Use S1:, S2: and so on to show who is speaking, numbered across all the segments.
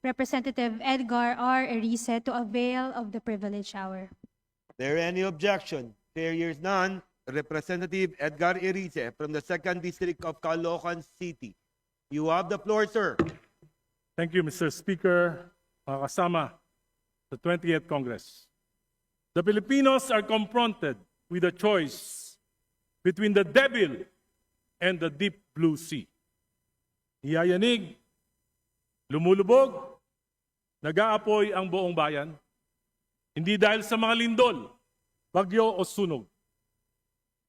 S1: Representative Edgar R. Erice to avail of the privilege hour.
S2: There any objection? There is none. Representative Edgar Erice from the 2nd District of Caloocan City. You have the floor, sir.
S3: Thank you, Mr. Speaker, mga kasama sa 20th Congress. The Filipinos are confronted with a choice between the devil and the deep blue sea. Iyayanig, lumulubog, nag-aapoy ang buong bayan, hindi dahil sa mga lindol, bagyo o sunog,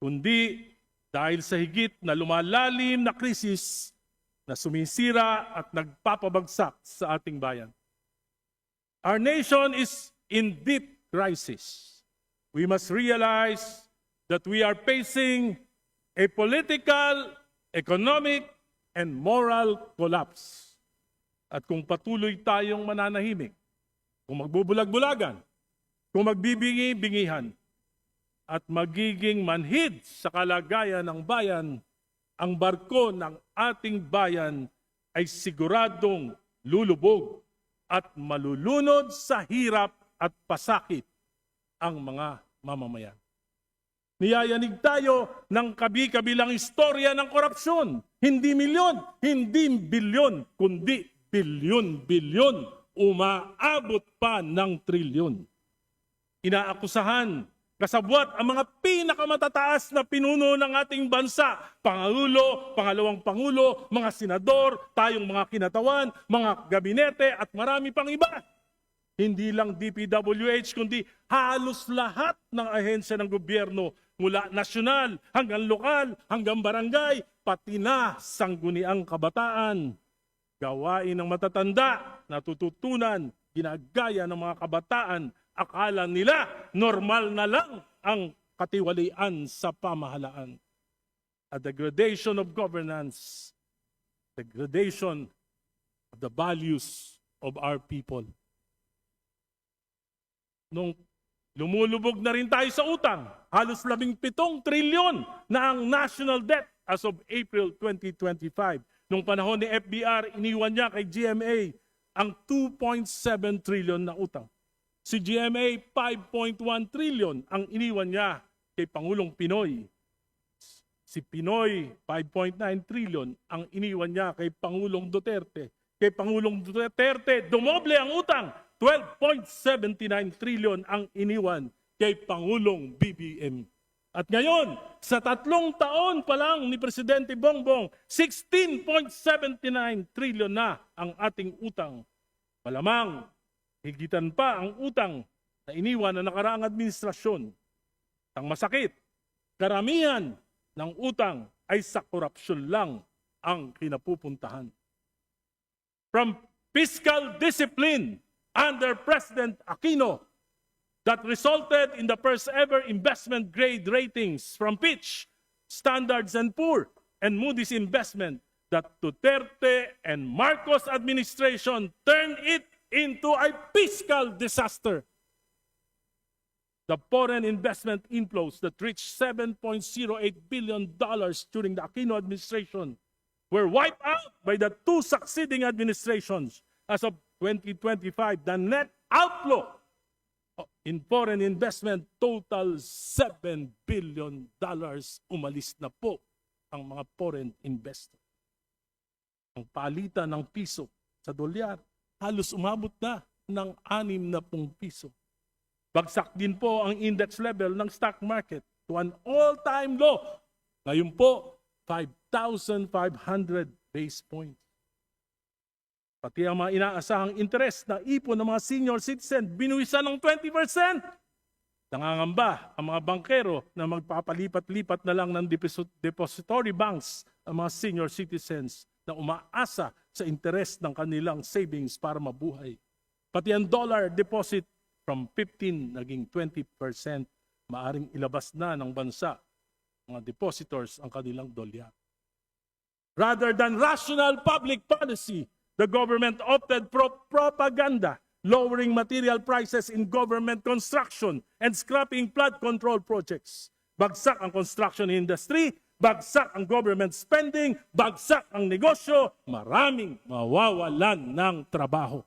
S3: kundi dahil sa higit na lumalalim na krisis na sumisira at nagpapabagsak sa ating bayan. Our nation is in deep crisis. We must realize that we are facing a political, economic, and moral collapse. At kung patuloy tayong mananahimik, kung magbubulag-bulagan, kung magbibingi-bingihan, at magiging manhid sa kalagayan ng bayan, ang barko ng ating bayan ay siguradong lulubog at malulunod sa hirap at pasakit ang mga mamamayan. Niyayanig tayo ng kabi-kabilang istorya ng korupsyon. Hindi milyon, hindi bilyon, kundi bilyon-bilyon, umaabot pa ng trilyon. Inaakusahan, kasabwat ang mga pinakamatataas na pinuno ng ating bansa, Pangulo, Pangalawang Pangulo, mga senador, tayong mga kinatawan, mga gabinete at marami pang iba. Hindi lang DPWH kundi halos lahat ng ahensya ng gobyerno mula nasyonal hanggang lokal, hanggang barangay, pati na sangguniang kabataan. Gawain ng matatanda, natututunan, ginagaya ng mga kabataan, akala nila normal na lang ang katiwalian sa pamahalaan. A degradation of governance, degradation of the values of our people. Nung lumulubog na rin tayo sa utang, halos 17 trilyon na ang national debt as of April 2025. Nung panahon ni FBR, iniwan niya kay GMA ang 2.7 trilyon na utang. Si GMA, 5.1 trillion ang iniwan niya kay Pangulong Pinoy. Si Pinoy, 5.9 trillion ang iniwan niya kay Pangulong Duterte. Kay Pangulong Duterte, dumoble ang utang. 12.79 trillion ang iniwan kay Pangulong BBM. At ngayon, sa 3 taon pa lang ni Presidente Bongbong, 16.79 trillion na ang ating utang. Malamang, higitan pa ang utang na iniwan ng nakaraang administrasyon. Ang masakit, karamihan ng utang ay sa korupsyon lang ang kinapupuntahan. From fiscal discipline under President Aquino that resulted in the first ever investment grade ratings from Fitch, Standards and Poor, and Moody's Investment that Duterte and Marcos administration turned it into a fiscal disaster. The foreign investment inflows that reached $7.08 billion during the Aquino administration were wiped out by the 2 succeeding administrations. As of 2025, the net outflow in foreign investment total $7 billion. Umalis na po ang mga foreign investor. Ang palitan ng piso sa dolyar halos umabot na ng 60 piso. Bagsak din po ang index level ng stock market to an all-time low. Ngayon po, 5,500 base points. Pati ang mga inaasahang interest na ipon ng mga senior citizen, binuwisan ng 20%. Nangangamba ang mga bankero na magpapalipat-lipat na lang ng depository banks ang mga senior citizens na umaasa sa interest ng kanilang savings para mabuhay. Pati ang dollar deposit from 15 naging 20%, maaring ilabas na ng bansa, mga depositors ang kanilang dolyar. Rather than rational public policy, the government opted for propaganda, lowering material prices in government construction and scrapping flood control projects. Bagsak ang construction industry, bagsak ang government spending, bagsak ang negosyo, maraming mawawalan ng trabaho.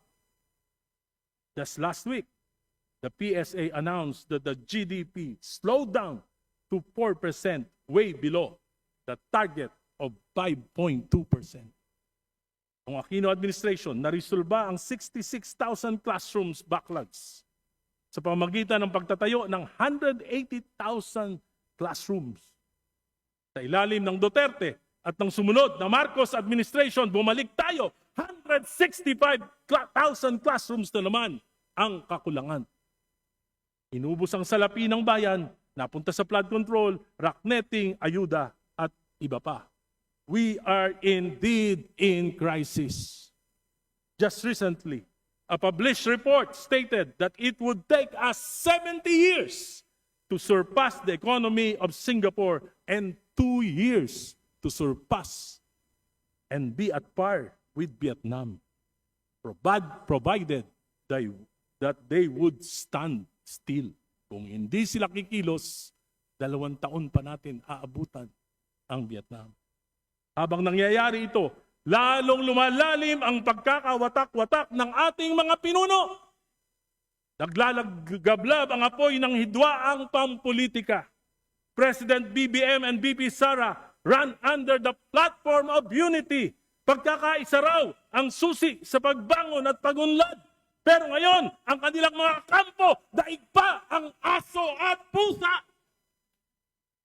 S3: Just last week, the PSA announced that the GDP slowed down to 4%, way below the target of 5.2%. Ang Aquino administration naresolba ang 66,000 classrooms backlogs sa pamamagitan ng pagtatayo ng 180,000 classrooms. Sa ilalim ng Duterte at ng sumunod na Marcos administration, bumalik tayo 165,000 classrooms na naman ang kakulangan. Inubos ang salapi ng bayan, napunta sa flood control, rock netting, ayuda at iba pa. We are indeed in crisis. Just recently, a published report stated that it would take us 70 years to surpass the economy of Singapore and 2 years to surpass and be at par with Vietnam, provided that they would stand still. Kung hindi sila kikilos, 2 taon pa natin aabutan ang Vietnam. Habang nangyayari ito, lalong lumalalim ang pagkakawatak-watak ng ating mga pinuno. Naglalagablab ang apoy ng hidwaang pampolitika. President BBM and BP Sara ran under the platform of unity. Pagkakaisa raw ang susi sa pagbangon at pagunlad. Pero ngayon, ang kanilang mga kampo, daig pa ang aso at pusa.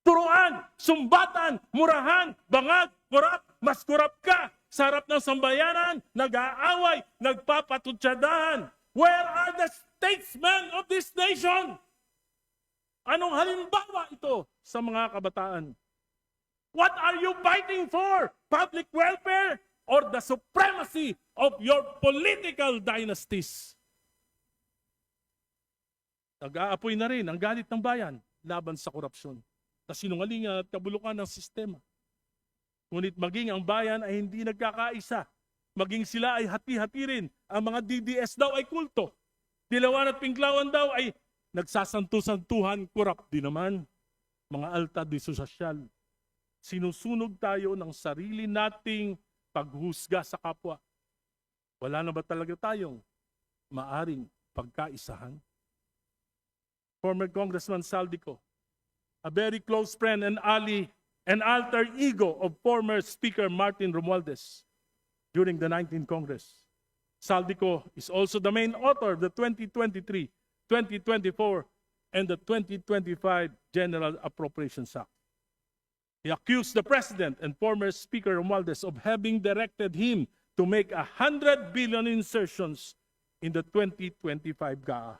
S3: Turuan, sumbatan, murahan, bangag, kurap, mas kurap ka. Sa harap ng sambayanan, nag-aaway, nagpapatutsadahan. Where are the statesmen of this nation? Anong halimbawa ito sa mga kabataan? What are you fighting for? Public welfare or the supremacy of your political dynasties? Nag-aapoy na rin ang galit ng bayan laban sa korupsyon, kasinungalingan at kabulukan ng sistema. Ngunit maging ang bayan ay hindi nagkakaisa, maging sila ay hati-hati rin, ang mga DDS daw ay kulto, Dilawan at Pinklawan daw ay nagsasantu-santuhan, korap din naman, mga alta di sosyal. Sinusunog tayo ng sarili nating paghusga sa kapwa. Wala na ba talaga tayong maaring pagkaisahan? Former Congressman Saldico, a very close friend and ally and alter ego of former Speaker Martin Romualdez during the 19th Congress. Saldico is also the main author of the 2023, 2024, and the 2025 General Appropriations Act. He accused the President and former Speaker Romualdez of having directed him to make 100 billion insertions in the 2025 GAA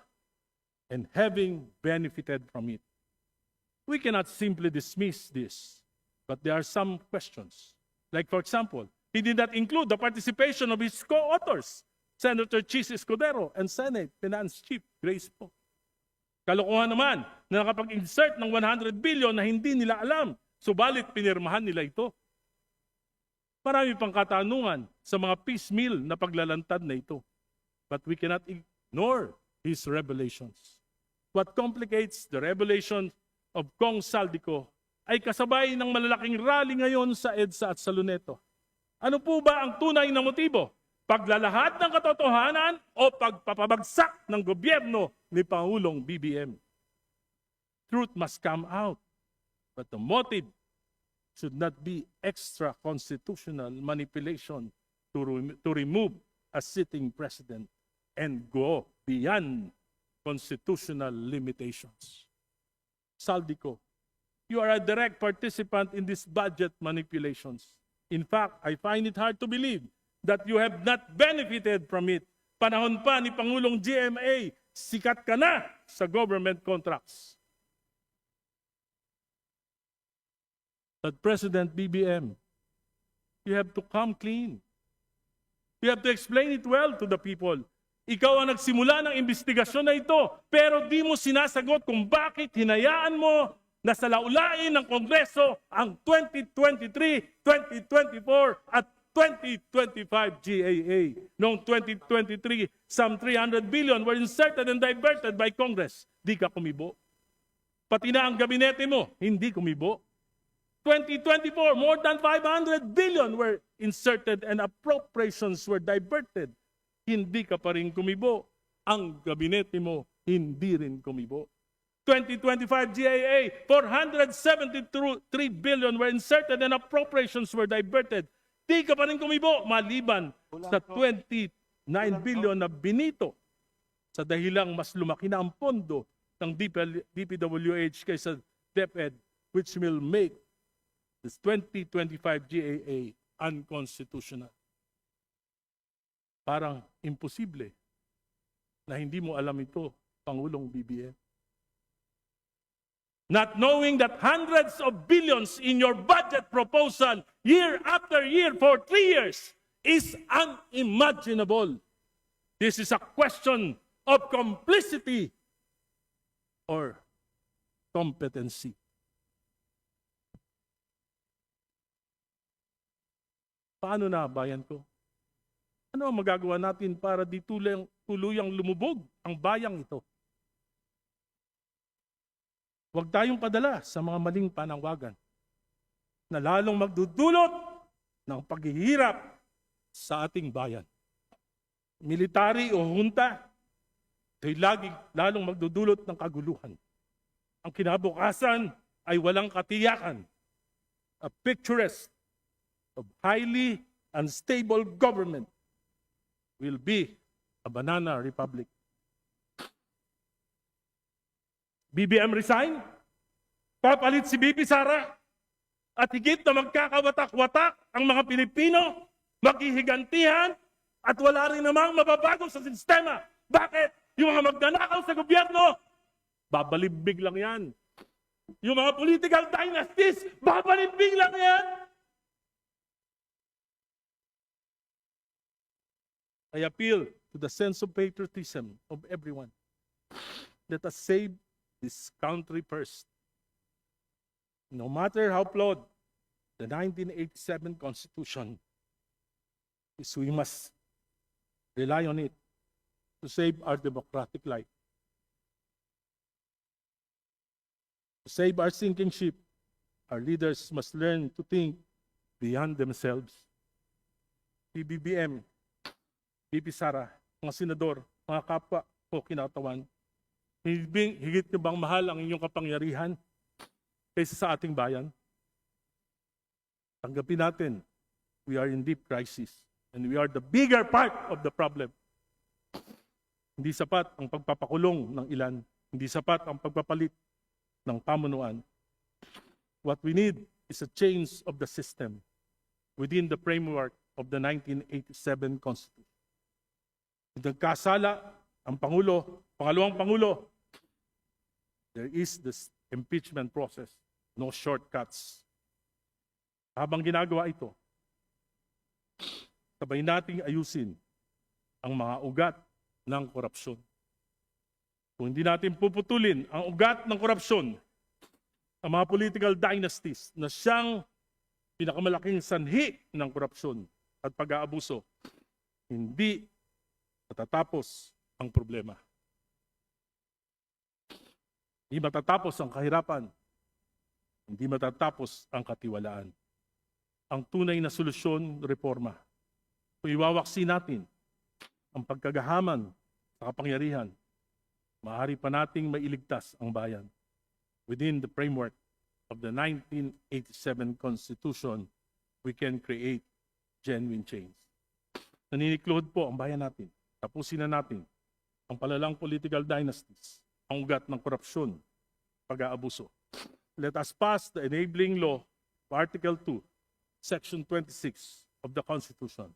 S3: and having benefited from it. We cannot simply dismiss this, but there are some questions. Like, for example, he did not include the participation of his co-authors, Senator Chis Escudero and Senate Finance Chief Grace Poe. Kalokohan naman na nakapag-insert ng 100 billion na hindi nila alam, subalit pinirmahan nila ito. Marami pang katanungan sa mga piecemeal na paglalantad na ito. But we cannot ignore his revelations. What complicates the revelation of Kong Saldico ay kasabay ng malalaking rally ngayon sa EDSA at sa Luneto. Ano po ba ang tunay na motibo? Paglalahad ng katotohanan o pagpapabagsak ng gobyerno ni Pangulong BBM? Truth must come out, but the motive should not be extra constitutional manipulation to remove a sitting president and go beyond constitutional limitations. Saldico, you are a direct participant in these budget manipulations. In fact, I find it hard to believe that you have not benefited from it. Panahon pa ni Pangulong GMA, sikat ka na sa government contracts. But President BBM, you have to come clean. You have to explain it well to the people. Ikaw ang nagsimula ng investigasyon na ito, pero di mo sinasagot kung bakit hinayaan mo na salaulain ng Kongreso ang 2023, 2024 at 2025 GAA. Noong 2023, some 300 billion were inserted and diverted by Congress. Di ka kumibo. Pati na ang gabinete mo, hindi kumibo. 2024, more than 500 billion were inserted and appropriations were diverted. Hindi ka pa rin kumibo. ang gabinete mo hindi rin kumibo. 2025 GAA, 473 billion were inserted and appropriations were diverted. Di ka pa rin kumibo maliban sa 29 billion na binito sa dahilang mas lumaki na ang pondo ng DPWH kaysa DepEd, which will make this 2025 GAA unconstitutional. Parang imposible na hindi mo alam ito, Pangulong BBM. Not knowing that hundreds of billions in your budget proposal year after year for 3 years is unimaginable. This is a question of complicity or competency. Paano na, bayan ko? Ano ang magagawa natin para di tuluyang lumubog ang bayang ito? Huwag tayong padala sa mga maling panawagan na lalong magdudulot ng paghihirap sa ating bayan. Military o junta, ito'y lalong magdudulot ng kaguluhan. Ang kinabukasan ay walang katiyakan. A picturesque of highly unstable government will be a banana republic. BBM resign, papalit si BP Sara, at higit na magkakawatak-watak ang mga Pilipino, maghihigantihan, at wala rin namang mababago sa sistema. Bakit? Yung mga magnanakaw sa gobyerno, babalimbing lang yan. Yung mga political dynasties, babalimbing lang yan. I appeal to the sense of patriotism of everyone. Let us save this country first. No matter how flawed the 1987 Constitution is, we must rely on it to save our democratic life. To save our sinking ship, our leaders must learn to think beyond themselves. PBBM, BP Sara, mga senador, mga kapwa ko kinatawan, higit nyo bang mahal ang inyong kapangyarihan kaysa sa ating bayan? Tanggapin natin, we are in deep crisis and we are the bigger part of the problem. Hindi sapat ang pagpapakulong ng ilan, hindi sapat ang pagpapalit ng pamunuan. What we need is a change of the system within the framework of the 1987 Constitution. Nagkasala ang Pangulo, pangalawang Pangulo, there is this impeachment process, no shortcuts. Habang ginagawa ito, sabay nating ayusin ang mga ugat ng korupsyon. Kung hindi natin puputulin ang ugat ng korupsyon, ang mga political dynasties na siyang pinakamalaking sanhi ng korupsyon at pag-aabuso, hindi matatapos ang problema. Hindi matatapos ang kahirapan. Hindi matatapos ang katiwalaan. Ang tunay na solusyon, reforma. Kung iwawaksi natin ang pagkagahaman sa kapangyarihan, maaari pa nating mailigtas ang bayan. Within the framework of the 1987 Constitution, we can create genuine change. Naniniklod po ang bayan natin. Tapusin na natin ang palalang political dynasties, ang ugat ng korupsyon, pag-aabuso. Let us pass the enabling law, Article 2, Section 26 of the Constitution.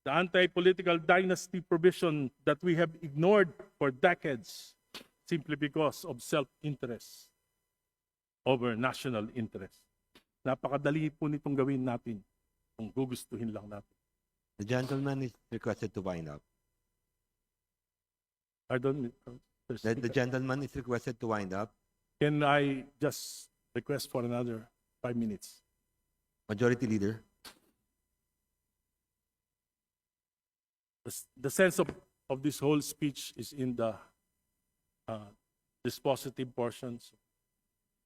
S3: The anti-political dynasty provision that we have ignored for decades simply because of self-interest over national interest. Napakadali po nitong gawin natin kung gugustuhin lang natin.
S2: The gentleman is requested to wind up.
S3: Pardon me.
S2: The gentleman is requested to wind up.
S3: Can I just request for another 5 minutes?
S2: Majority Leader.
S3: The sense of this whole speech is in the dispositive portions.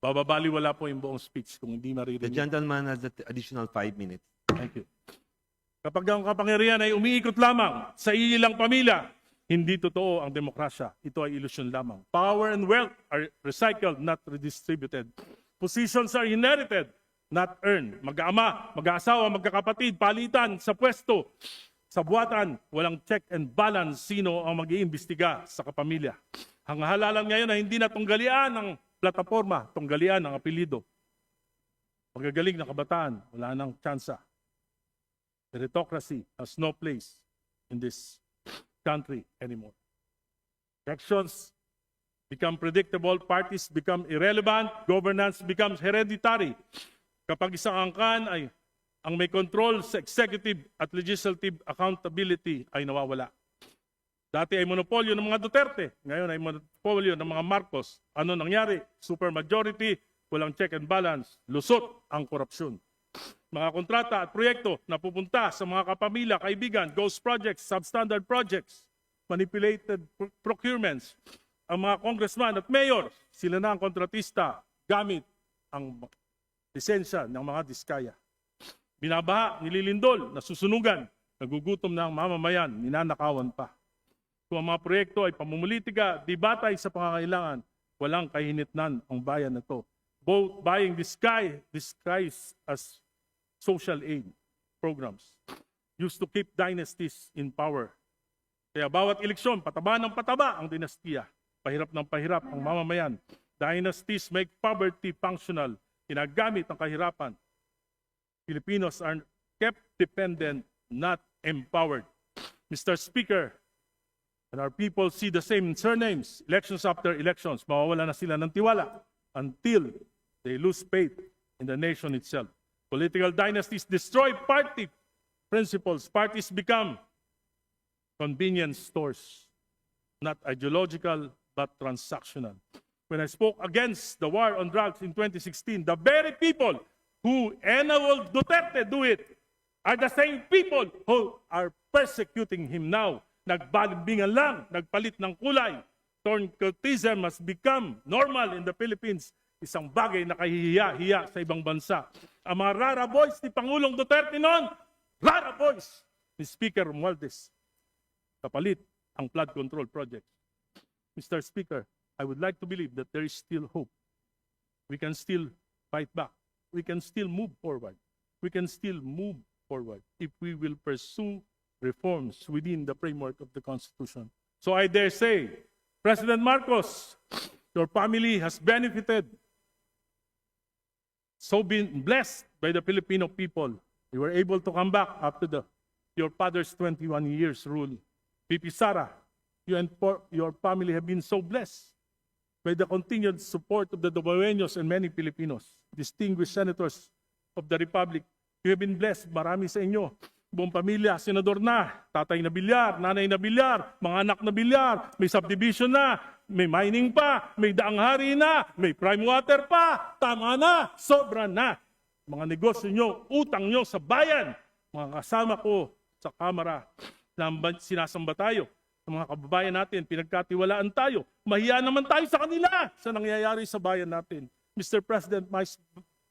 S3: Bababaliwala po yung buong speech kung hindi
S2: The
S3: maririnig.
S2: gentleman has the additional 5 minutes.
S3: Thank you. Kapag ang kapangyarihan ay umiikot lamang sa ilang pamilya, Hindi totoo ang demokrasya. Ito ay ilusyon lamang. Power and wealth are recycled, not redistributed. Positions are inherited, not earned. Mag-aama, mag-aasawa, magkakapatid, palitan sa pwesto. Sa buwatan, walang check and balance sino ang mag-iimbestiga sa kapamilya. Ang halalan ngayon na hindi na tunggalian ng plataforma, tunggalian ng apelido. Pagagaling ng kabataan, wala nang tsansa. Meritocracy has no place in this country anymore. Elections become predictable, parties become irrelevant, governance becomes hereditary. Kapag isang angkan ay ang may control sa executive at legislative accountability ay nawawala. Dati ay monopolyo ng mga Duterte, ngayon ay monopolyo ng mga Marcos. Ano nangyari? Supermajority, walang check and balance, lusot ang korupsyon. Mga kontrata at proyekto na pupunta sa mga kapamilya, kaibigan, ghost projects, substandard projects, manipulated procurements. Ang mga congressman at mayor, sila na ang kontratista gamit ang lisensya ng mga diskaya. Binabaha, nililindol, nasusunugan, nagugutom na ang mamamayan, ninanakawan pa. Kung ang mga proyekto ay pamumulitika, di batay sa pangangailangan, walang kahinitnan ang bayan na ito. Both buying disguised as social aid programs used to keep dynasties in power. Kaya bawat eleksyon, pataba ng pataba ang dinastiya. Pahirap ng pahirap ang mamamayan. Dynasties make poverty functional. Ginagamit ang kahirapan. Filipinos are kept dependent, not empowered. Mr. Speaker, and our people see the same surnames, elections after elections, mawawala na sila ng tiwala until they lose faith in the nation itself. Political dynasties destroy party principles. Parties become convenience stores, not ideological but transactional. When I spoke against the war on drugs in 2016, the very people who enabled Duterte do it are the same people who are persecuting him now. Nagbalimbingan lang, nagpalit ng kulay. Turncoatism has become normal in the Philippines. Isang bagay na kahihiya-hiya sa ibang bansa. Ang mga rara boys ni Pangulong Duterte noon, rara boys ni Speaker Romualdez. Kapalit ang flood control project. Mr. Speaker, I would like to believe that there is still hope. We can still fight back. We can still move forward. We can still move forward if we will pursue reforms within the framework of the Constitution. So I dare say, President Marcos, your family has benefited, so been blessed by the Filipino people. You were able to come back after your father's 21 years rule. VP Sara, you and your family have been so blessed by the continued support of the Dubagueños and many Filipinos. Distinguished senators of the Republic, you have been blessed. Marami sa inyo. Buong pamilya, senador na, tatay na bilyar, nanay na bilyar, mga anak na bilyar, may subdivision na, may mining pa, may daang hari na, may prime water pa, tama na, sobra na. Mga negosyo nyo, utang nyo sa bayan, mga kasama ko sa Kamara, sinasamba tayo, ng mga kababayan natin, pinagkatiwalaan tayo, mahiya naman tayo sa kanila sa nangyayari sa bayan natin. Mr. President,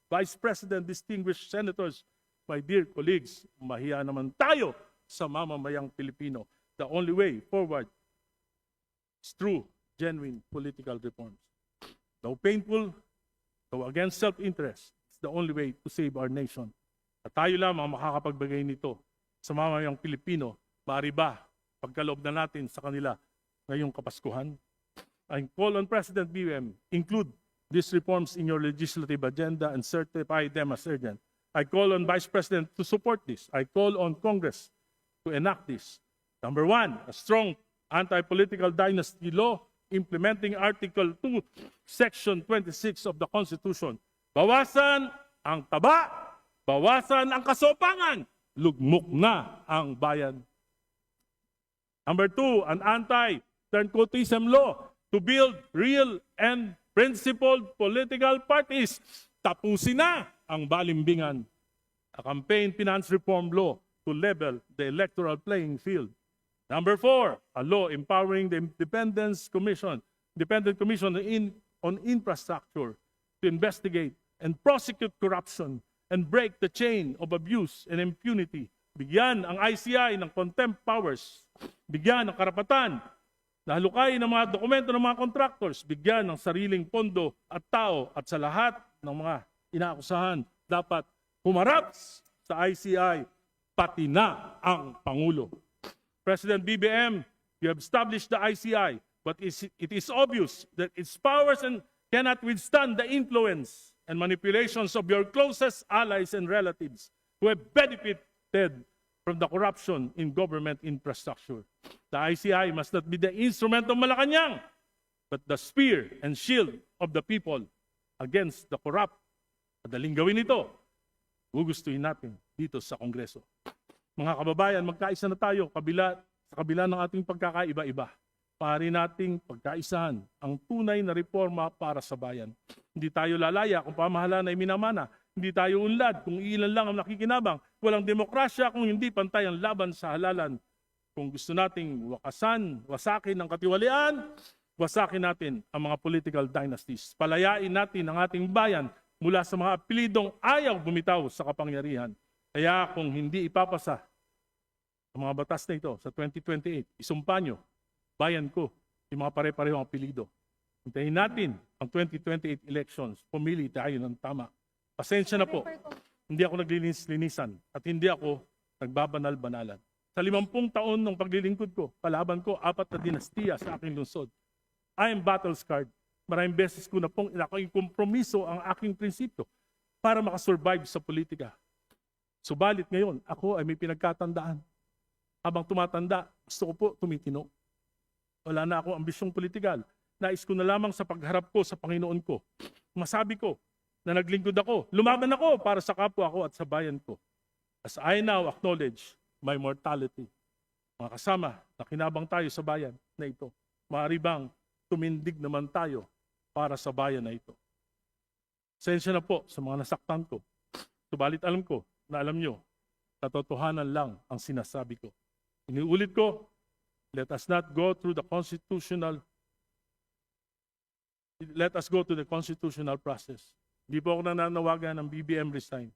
S3: Vice President, distinguished senators, my dear colleagues, mahiya naman tayo sa mamamayang Pilipino. The only way forward is through genuine political reforms. Though painful, though against self-interest, it's the only way to save our nation. At tayo lamang makakapagbigay nito sa mamamayang Pilipino, maaari ba pagkaloob na natin sa kanila ngayong Kapaskuhan? I call on President BBM, include these reforms in your legislative agenda and certify them as urgent. I call on Vice President to support this. I call on Congress to enact this. Number one, a strong anti-political dynasty law implementing Article 2, Section 26 of the Constitution. Bawasan ang taba, bawasan ang kasopangan, lugmok na ang bayan. Number two, an anti-turncoatism law to build real and principled political parties. Tapusin na ang balimbingan. A campaign finance reform law to level the electoral playing field. Number four, a law empowering the Independent Commission on Infrastructure to investigate and prosecute corruption and break the chain of abuse and impunity. Bigyan ang ICI ng contempt powers. Bigyan ng karapatan Nahalukay ng mga dokumento ng mga contractors, bigyan ng sariling pondo at tao at sa lahat ng mga inaakusahan dapat humarap sa ICI pati na ang Pangulo. President BBM, you have established the ICI, but it is obvious that its powers cannot withstand the influence and manipulations of your closest allies and relatives who have benefited from the corruption in government infrastructure. The ICI must not be the instrument of Malacanang, but the spear and shield of the people against the corrupt. Madaling gawin ito. Gugustuhin natin dito sa Kongreso. Mga kababayan, magkaisa na tayo sa kabila ng ating pagkakaiba-iba. Pari nating pagkaisahan ang tunay na reforma para sa bayan. Hindi tayo lalaya kung pamahalaan ay minamana. Hindi tayo unlad kung ilan lang ang nakikinabang. Walang demokrasya kung hindi pantay ang laban sa halalan. Kung gusto nating wasakin ang katiwalian, wasakin natin ang mga political dynasties. Palayain natin ang ating bayan mula sa mga apelidong ayaw bumitaw sa kapangyarihan. Kaya kung hindi ipapasa ang mga batas na ito sa 2028, isumpa nyo, bayan ko, yung mga pare-parehong apelido. Hintayin natin ang 2028 elections. Pumili tayo ng tama. Pasensya na po. Hindi ako naglilinis-linisan at hindi ako nagbabanal-banalan. Sa 50 taon ng paglilingkod ko, kalaban ko 4 na dinastiya sa aking lungsod. I am battle-scarred. Maraming beses ko na pong kompromiso ang aking prinsipyo para makasurvive sa politika. Subalit ngayon, ako ay may pinagkatandaan. Habang tumatanda, gusto ko po tumitino. Wala na akong ambisyong politikal. Nais ko na lamang sa pagharap ko sa Panginoon ko. Masabi ko na naglingkod ako, lumaban ako para sa kapwa ko at sa bayan ko. As I now acknowledge my mortality. Mga kasama, nakinabang tayo sa bayan na ito. Maaari bang tumindig naman tayo para sa bayan na ito? Sensya na po sa mga nasaktan ko. Subalit alam ko na alam nyo, katotohanan lang ang sinasabi ko. Iniulit ko, let us go to the constitutional process. Hindi po ako nananawagan ng BBM resign.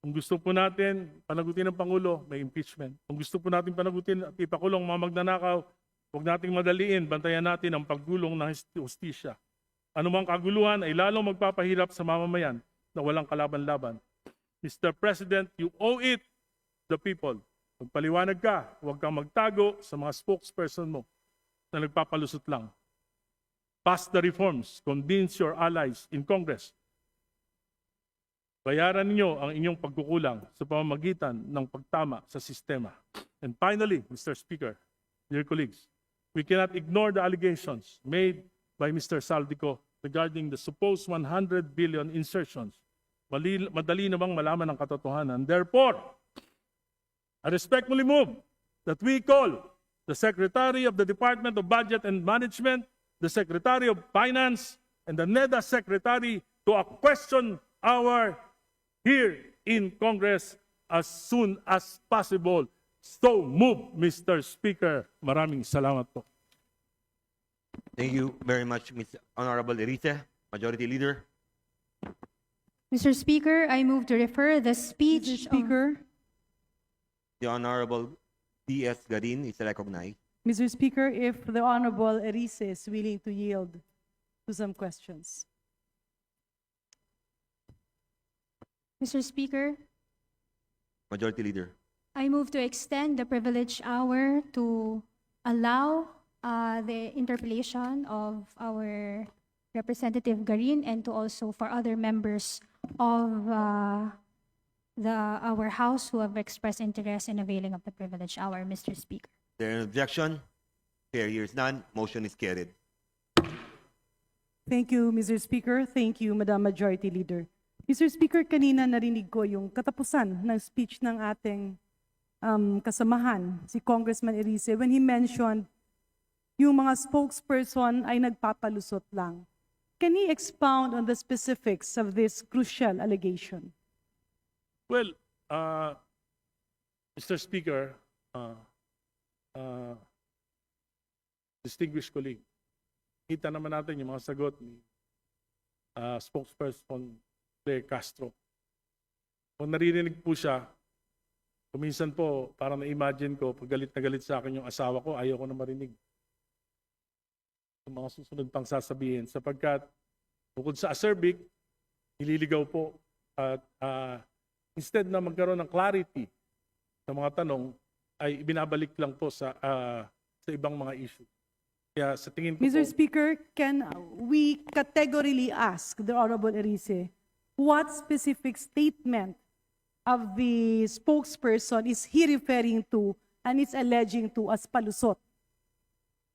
S3: Kung gusto po natin panagutin ng Pangulo, may impeachment. Kung gusto po natin panagutin at ipakulong mga magnanakaw, huwag nating madaliin, bantayan natin ang paggulong ng hustisya. Anumang kaguluhan ay lalong magpapahirap sa mamamayan na walang kalaban-laban. Mr. President, you owe it the people. Magpaliwanag ka, huwag kang magtago sa mga spokesperson mo na nagpapalusot lang. Pass the reforms, convince your allies in Congress. Bayaran ninyo ang inyong pagkukulang sa pamamagitan ng pagtama sa sistema. And finally, Mr. Speaker, dear colleagues, we cannot ignore the allegations made by Mr. Saldico regarding the supposed 100 billion insertions. Madali namang malaman ang katotohanan. Therefore, I respectfully move that we call the Secretary of the Department of Budget and Management, the Secretary of Finance, and the NEDA Secretary to a question hour here in Congress as soon as possible. So move, Mr. Speaker. Maraming salamat po.
S2: Thank you very much, Ms. Honorable Erice, Majority Leader.
S1: Mr. Speaker, I move to refer the speech.
S4: Speaker,
S2: The Honorable D.S. Garin is recognized.
S4: Mr. Speaker, if the Honorable Erice is willing to yield to some questions.
S1: Mr. Speaker,
S2: Majority Leader.
S1: I move to extend the privilege hour to allow the interpellation of our Representative Garin and to also for other members of our House who have expressed interest in availing of the privilege hour, Mr. Speaker.
S2: There an objection? Fair hears none. Motion is carried.
S4: Thank you, Mr. Speaker. Thank you, Madam Majority Leader. Mr. Speaker, kanina narinig ko yung katapusan ng speech ng ating kasamahan, si Congressman Erice, when he mentioned yung mga spokesperson ay nagpapalusot lang. Can he expound on the specifics of this crucial allegation?
S3: Well, Mr. Speaker, distinguished colleague, kita naman natin yung mga sagot ni spokesperson Claire Castro. Kung naririnig po siya, kuminsan po, parang na-imagine ko, pag galit na galit sa akin yung asawa ko, ayaw ko na marinig. sa mga susunod pang sasabihin sapagkat bukod sa acerbic, nililigaw po at instead na magkaroon ng clarity sa mga tanong, ay ibinabalik lang po sa ibang mga issue. Kaya sa tingin ko
S4: Mr.
S3: po,
S4: Speaker, can we categorically ask the Honorable Erice what specific statement of the spokesperson is he referring to and is alleging to as palusot?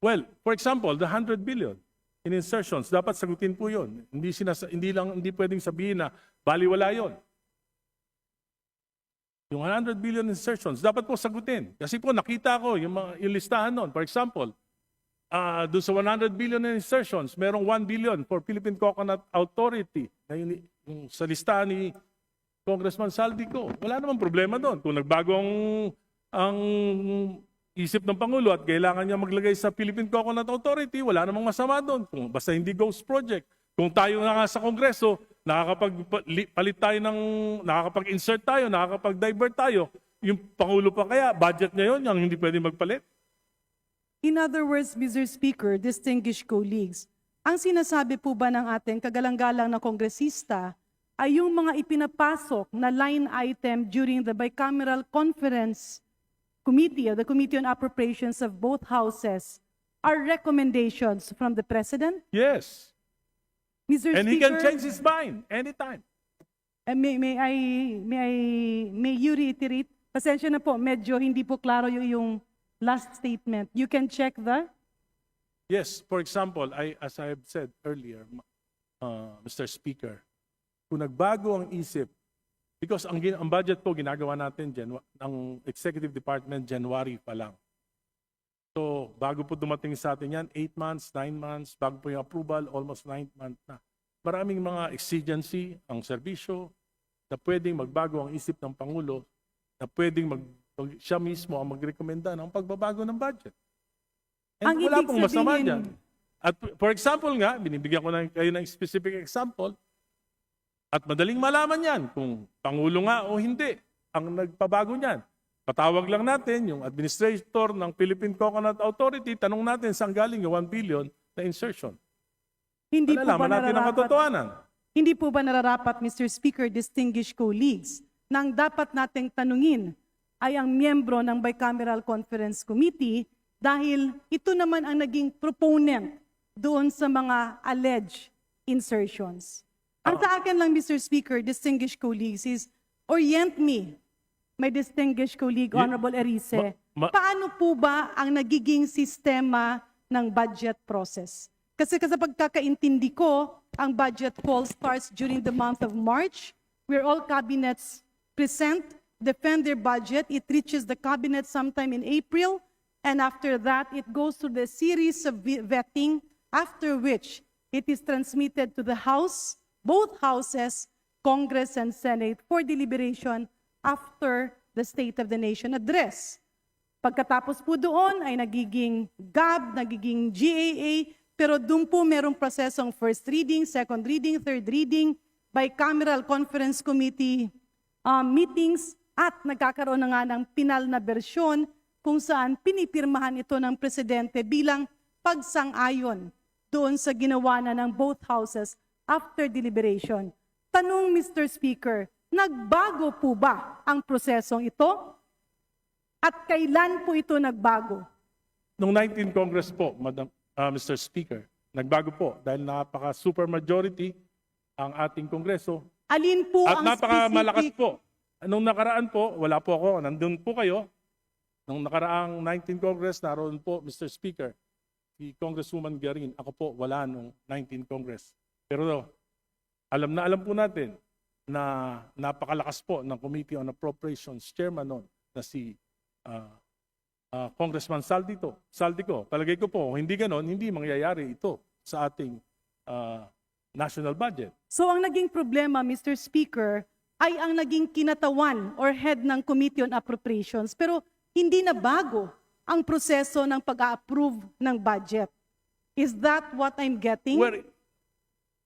S3: well, for example, the 100 billion in insertions, dapat sagutin po yun. Hindi pwedeng sabihin na baliwala yun. Yung 100 billion insertions, dapat po sagutin. Kasi po nakita ko yung listahan nun. For example, doon sa 100 billion in insertions, merong 1 billion for Philippine Coconut Authority. Na yung sa listahan ni Congressman Saldico. Wala namang problema doon. Kung nagbago ang isip ng Pangulo at kailangan niya maglagay sa Philippine Coconut Authority, wala namang masama doon. Kung basta hindi ghost project. Kung tayo na nga sa Kongreso, nakakapag-palit tayo nakakapag-insert tayo, nakakapag-divert tayo, yung Pangulo pa kaya, budget niya yun, yung hindi pwede magpalit?
S4: In other words, Mr. Speaker, distinguished colleagues, ang sinasabi po ba ng ating kagalang-galang na kongresista ay yung mga ipinapasok na line item during the bicameral conference committee or the Committee on Appropriations of both houses are recommendations from the President?
S3: Yes.
S4: Mr.
S3: And
S4: Speaker,
S3: he can change his mind anytime.
S4: may you reiterate? Pasensya na po, medyo hindi po klaro yung last statement. You can check the?
S3: Yes, for example, as I have said earlier, Mr. Speaker, kung nagbago ang isip, because ang budget po ginagawa natin ng Executive Department January pa lang. So, bago po dumating sa atin yan, 8 months, 9 months, bago po yung approval, almost 9 months na. Maraming mga exigency ang serbisyo na pwedeng magbago ang isip ng Pangulo, na pwedeng siya mismo ang magrekomenda ng pagbabago ng budget. And
S4: Ang
S3: wala
S4: ibig
S3: pong masama
S4: sabihin-
S3: dyan. At for example nga, binibigyan ko na kayo ng specific example, at madaling malaman yan kung Pangulo nga o hindi ang nagpabago niyan. Patawag lang natin yung administrator ng Philippine Coconut Authority, tanong natin saan galing yung 1 billion na insertion.
S4: Hindi po ba
S3: Malalaman natin ang
S4: nararapat?
S3: katotohanan.
S4: Hindi po ba nararapat, Mr. Speaker, distinguished colleagues, na ang dapat nating tanungin ay ang miyembro ng Bicameral Conference Committee dahil ito naman ang naging proponent doon sa mga alleged insertions. Ang sa akin lang, Mr. Speaker, distinguished colleagues, is orient me, my distinguished colleague, Honorable Erice, paano po ba ang nagiging sistema ng budget process? Kasi sa pagkakaintindi ko, ang budget call starts during the month of March, where all cabinets present, defend their budget. It reaches the cabinet sometime in April, and after that, it goes through the series of vetting, after which it is transmitted to the House, both houses, Congress and Senate, for deliberation after the State of the Nation address. Pagkatapos po doon ay nagiging GAB, nagiging GAA, pero doon po merong prosesong first reading, second reading, third reading, bicameral conference committee meetings, at nagkakaroon na nga ng pinal na bersyon kung saan pinipirmahan ito ng presidente bilang pagsang-ayon doon sa ginawa na ng both houses after deliberation. Tanong, Mr. Speaker, nagbago po ba ang prosesong ito? At kailan po ito nagbago?
S3: Noong 19 Congress po, Mr. Speaker, nagbago po dahil napaka-super majority ang ating Kongreso
S4: Alin po
S3: at
S4: ang
S3: napakamalakas
S4: specific?
S3: po. Nung nakaraan po, wala po ako, nandun po kayo. Nung nakaraang 19 Congress, naroon po, Mr. Speaker, si Congresswoman Garin. Ako po, wala nung 19 Congress. Pero alam po natin na napakalakas po ng Committee on Appropriations Chairman noon na si Congressman Saldico. Palagay ko po, hindi ganon, hindi mangyayari ito sa ating national budget.
S4: So ang naging problema, Mr. Speaker, ay ang naging kinatawan or head ng Committee on Appropriations. Pero hindi na bago ang proseso ng pag-approve ng budget. Is that what I'm getting?
S3: Well,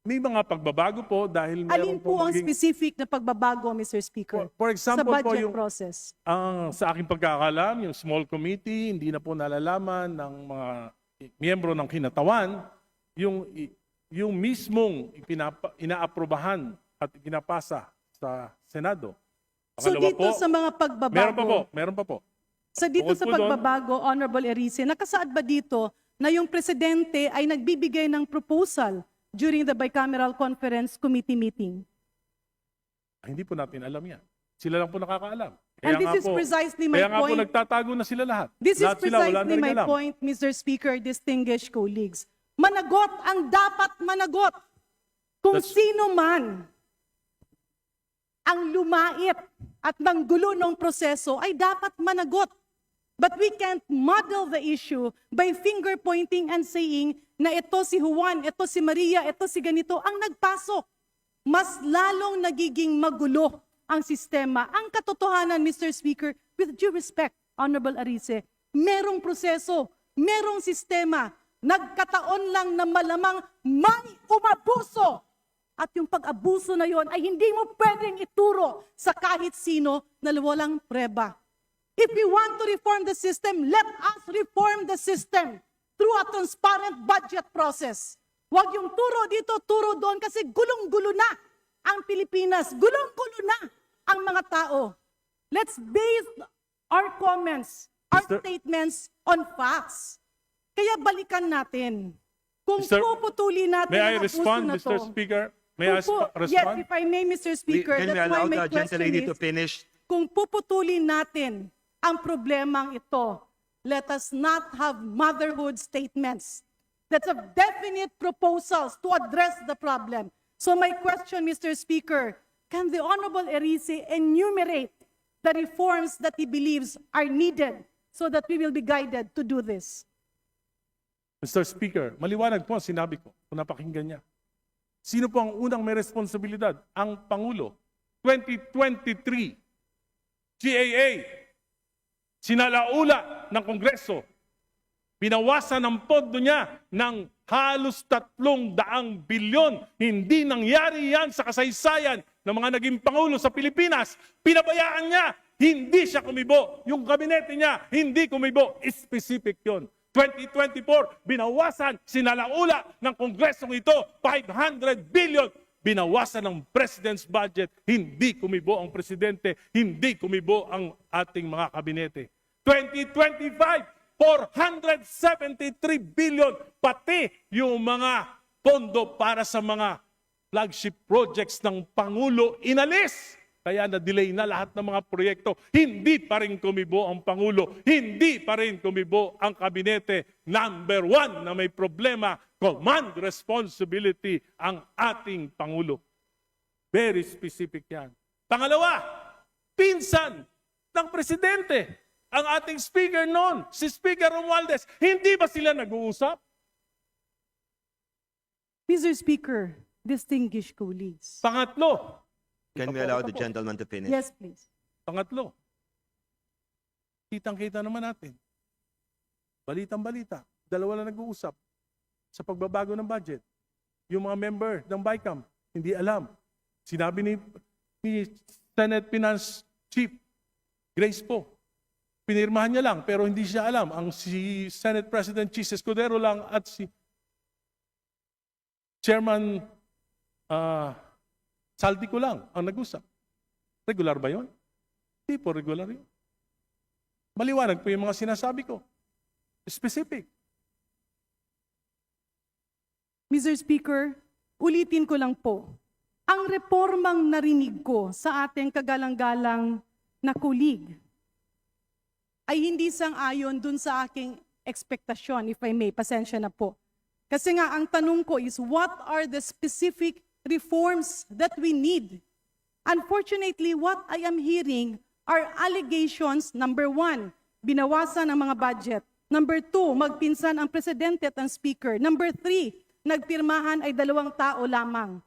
S3: may mga pagbabago po dahil
S4: Alin
S3: meron
S4: po ang
S3: maging-
S4: specific na pagbabago, Mr. Speaker,
S3: For
S4: sa
S3: example po
S4: budget
S3: yung
S4: process?
S3: sa aking pagkakalam, yung small committee, hindi na po nalalaman ng mga miyembro ng kinatawan yung mismong inaaprobahan at pinapasa sa Senado.
S4: So
S3: Pangalawa
S4: dito sa mga pagbabago,
S3: meron pa po.
S4: sa dito
S3: Bukod
S4: sa
S3: po doon-
S4: pagbabago, Honorable Erice, nakasaad ba dito na yung presidente ay nagbibigay ng proposal during the Bicameral Conference Committee meeting?
S3: Hindi po natin alam yan. Sila lang po nakakaalam.
S4: And this is precisely my
S3: kaya nga po
S4: point.
S3: nagtatago na sila lahat.
S4: This is
S3: Lahat sila, wala na
S4: precisely
S3: rin
S4: my
S3: alam.
S4: point, Mr. Speaker, distinguished colleagues. Managot ang dapat managot. Kung
S3: That's-
S4: sino man ang lumait at nanggulo ng proseso ay dapat managot. But we can't muddle the issue by finger pointing and saying na ito si Juan, ito si Maria, ito si ganito ang nagpasok. Mas lalong nagiging magulo ang sistema. Ang katotohanan, Mr. Speaker, with due respect, Honorable Arice, merong proseso, merong sistema, nagkataon lang na malamang may umabuso. At yung pag-abuso na yon ay hindi mo pwedeng ituro sa kahit sino na walang preba. If we want to reform the system, let us reform the system through a transparent budget process. Huwag yung turo dito, turo doon kasi gulong-gulo na ang Pilipinas. Gulong-gulo na ang mga tao. Let's base our comments, our
S3: Mr.
S4: statements on facts. Kaya balikan natin. Kung
S3: Mr.
S4: puputuli natin
S3: May I
S4: ang abuso
S3: respond,
S4: na
S3: Mr.
S4: to,
S3: Speaker? May I
S4: Yes,
S3: respond?
S4: if I may, Mr. Speaker,
S2: Can we
S4: that's why
S2: allow
S4: my
S2: the
S4: question
S2: gentle lady to
S4: is,
S2: finish?
S4: kung puputulin natin ang problemang ito, let us not have motherhood statements. That's a definite proposals to address the problem. So my question, Mr. Speaker, can the Honorable Erice enumerate the reforms that he believes are needed so that we will be guided to do this?
S3: Mr. Speaker, maliwanag po ang sinabi ko kung napakinggan niya. Sino po ang unang may responsibilidad? Ang Pangulo. 2023, GAA, sinalaula ng Kongreso. Binawasan ang pondo niya ng halos 300 bilyon. Hindi nangyari yan sa kasaysayan ng mga naging Pangulo sa Pilipinas. Pinabayaan niya, hindi siya kumibo. Yung kabinete niya, hindi kumibo. Specific yon. 2024, binawasan, sinalaula ng Kongresong ito, 500 billion. Binawasan ng President's budget, hindi kumibo ang Presidente, hindi kumibo ang ating mga kabinete. 2025, 473 billion, pati yung mga pondo para sa mga flagship projects ng Pangulo inalis. Kaya na-delay na lahat ng mga proyekto. Hindi pa rin kumibo ang Pangulo. Hindi pa rin kumibo ang kabinete. Number one na may problema, command responsibility ang ating Pangulo. Very specific yan. Pangalawa, pinsan ng Presidente. Ang ating speaker noon, si Speaker Romualdez. Hindi ba sila nag-uusap?
S4: Mr. Speaker, distinguished colleagues.
S3: Pangatlo,
S2: Can we allow the gentleman to finish?
S4: Yes, please.
S3: Pangatlo, kitang-kita naman natin. Balitang-balita, dalawa lang nag-uusap sa pagbabago ng budget. Yung mga member ng BICAM, hindi alam. Sinabi ni Senate Finance Chief Grace po, pinirmahan niya lang pero hindi siya alam. Ang si Senate President Chis Escudero lang at si Chairman Saldico lang ang nag-usap. Regular ba yun? Hindi po regular yun. Maliwanag po yung mga sinasabi ko. Specific.
S4: Mr. Speaker, ulitin ko lang po. Ang reformang narinig ko sa ating kagalang-galang na kulig ay hindi sang-ayon dun sa aking ekspektasyon, if I may, pasensya na po. Kasi nga, ang tanong ko is, what are the specific reforms that we need? Unfortunately, what I am hearing are allegations, number 1, binawasan ang mga budget. Number 2, magpinsan ang presidente at ang speaker. Number 3, nagpirmahan ay 2 tao lamang.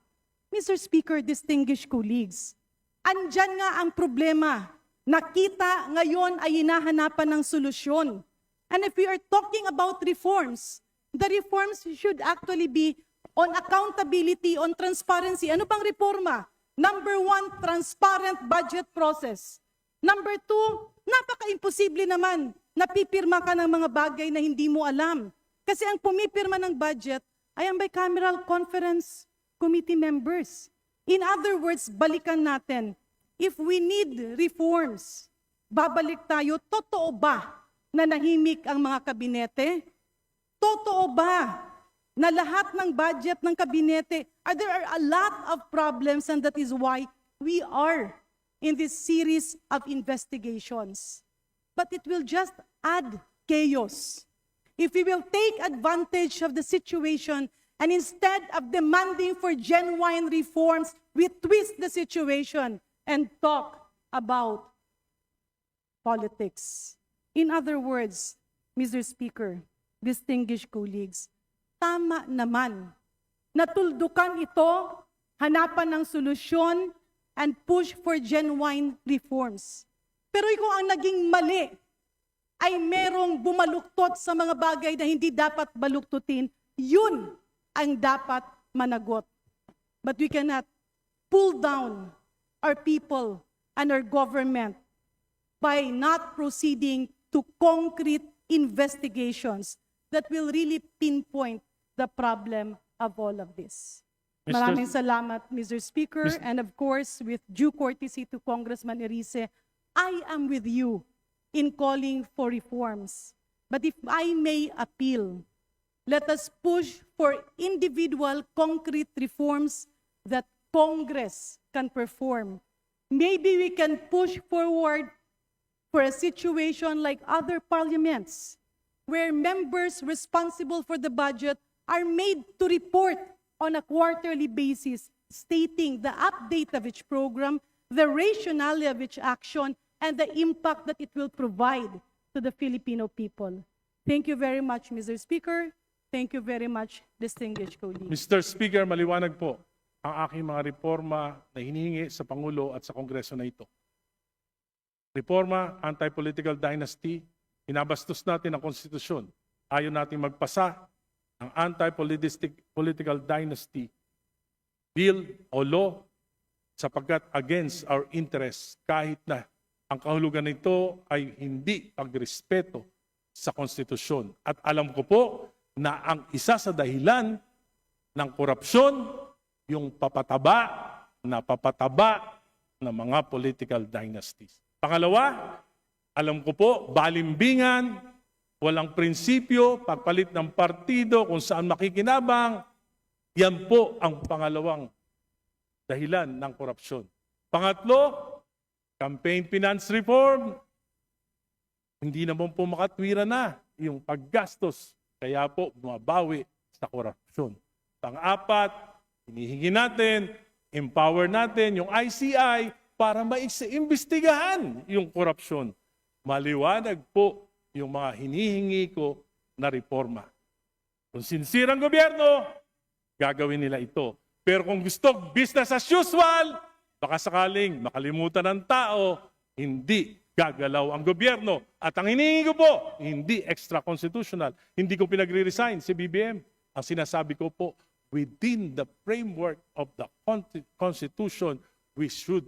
S4: Mr. Speaker, distinguished colleagues, andyan nga ang problema. Nakita ngayon ay hinahanapan ng solusyon. And if we are talking about reforms, the reforms should actually be on accountability, on transparency. Ano bang reforma? Number 1, transparent budget process. Number 2, napaka-imposible naman na pipirma ka ng mga bagay na hindi mo alam. Kasi ang pumipirma ng budget ay ang bicameral conference committee members. In other words, balikan natin, if we need reforms, babalik tayo, totoo ba na nahimik ang mga kabinete? Totoo ba na lahat ng budget ng kabinete, there are a lot of problems, and that is why we are in this series of investigations. But it will just add chaos. If we will take advantage of the situation and instead of demanding for genuine reforms, we twist the situation and talk about politics. In other words, Mr. Speaker, distinguished colleagues, tama naman. Natuldukan ito, hanapan ng solusyon, and push for genuine reforms. Pero kung ang naging mali ay merong bumaluktot sa mga bagay na hindi dapat baluktutin, yun ang dapat managot. But we cannot pull down our people and our government by not proceeding to concrete investigations that will really pinpoint the problem of all of this.
S3: Mr.
S4: Maraming salamat, Mr. Speaker, and of course, with due courtesy to Congressman Erice, I am with you in calling for reforms. But if I may appeal, let us push for individual concrete reforms that Congress can perform. Maybe we can push forward for a situation like other parliaments, where members responsible for the budget are made to report on a quarterly basis, stating the update of each program, the rationale of each action, and the impact that it will provide to the Filipino people. Thank you very much, Mr. Speaker. Thank you very much, distinguished colleagues.
S3: Mr. Speaker, maliwanag po ang aking mga reforma na hinihingi sa Pangulo at sa Kongreso na ito. Reforma, anti-political dynasty, inabastos natin ang konstitusyon. Ayaw natin magpasa ng anti-political dynasty bill o law sapagkat against our interests kahit na ang kahulugan nito ay hindi pagrespeto sa konstitusyon. At alam ko po na ang isa sa dahilan ng korupsyon, yung papataba ng mga political dynasties. Pangalawa, alam ko po, balimbingan, walang prinsipyo, pagpalit ng partido kung saan makikinabang, yan po ang pangalawang dahilan ng korupsyon. Pangatlo, campaign finance reform, hindi naman po makatwira na yung paggastos, kaya po bumabawi sa korupsyon. Pang-apat, hinihingi natin, empower natin yung ICI para maimbestigahan yung korupsyon. Maliwanag po yung mga hinihingi ko na reforma. Kung sincere ang gobyerno, gagawin nila ito. Pero kung gusto business as usual, baka sakaling makalimutan ng tao, hindi gagalaw ang gobyerno. At ang hinihingi ko po, hindi extra-constitutional. Hindi ko pinagre-resign si BBM. Ang sinasabi ko po, within the framework of the Constitution, we should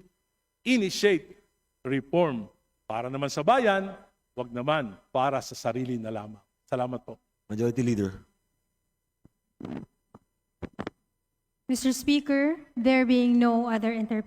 S3: initiate reform. Para naman sa bayan, wag naman para sa sarili na lamang. Salamat po.
S2: Majority Leader.
S1: Mr. Speaker, there being no other interpretation,